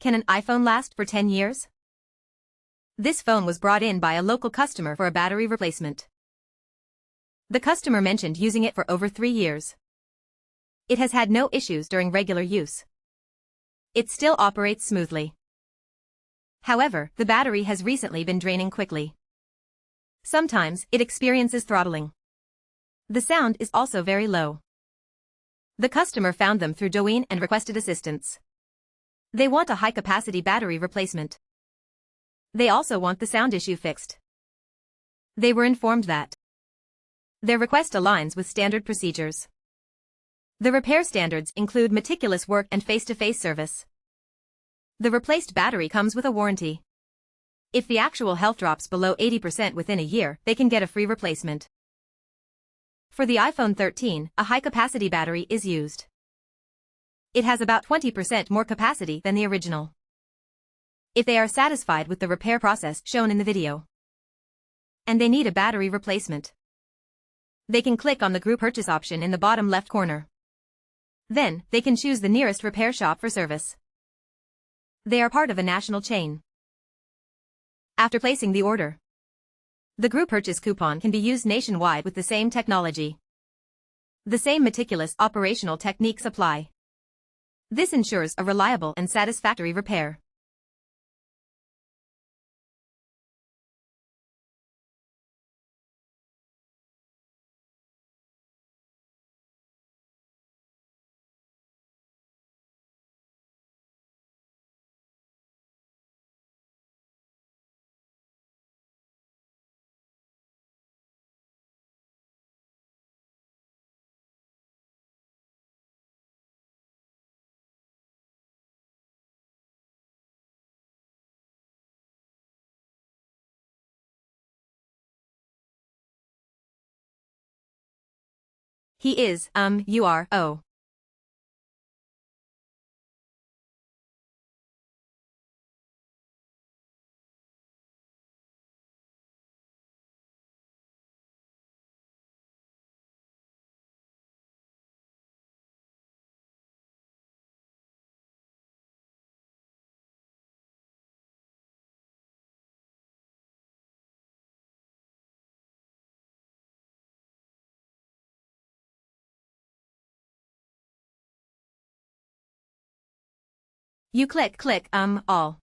Can an iPhone last for 10 years? This phone was brought in by a local customer for a battery replacement. The customer mentioned using it for over 3 years. It has had no issues during regular use. It still operates smoothly. However, the battery has recently been draining quickly. Sometimes, it experiences throttling. The sound is also very low. The customer found them through Douyin and requested assistance. They want a high-capacity battery replacement. They also want the sound issue fixed. They were informed that their request aligns with standard procedures. The repair standards include meticulous work and face-to-face service. The replaced battery comes with a warranty. If the actual health drops below 80% within a year, they can get a free replacement. For the iPhone 13, a high-capacity battery is used. It has about 20% more capacity than the original. If they are satisfied with the repair process shown in the video, and they need a battery replacement, they can click on the group purchase option in the bottom left corner. Then, they can choose the nearest repair shop for service. They are part of a national chain. After placing the order, the group purchase coupon can be used nationwide with the same technology. The same meticulous operational techniques apply. This ensures a reliable and satisfactory repair. He is, you are, oh. You click, all.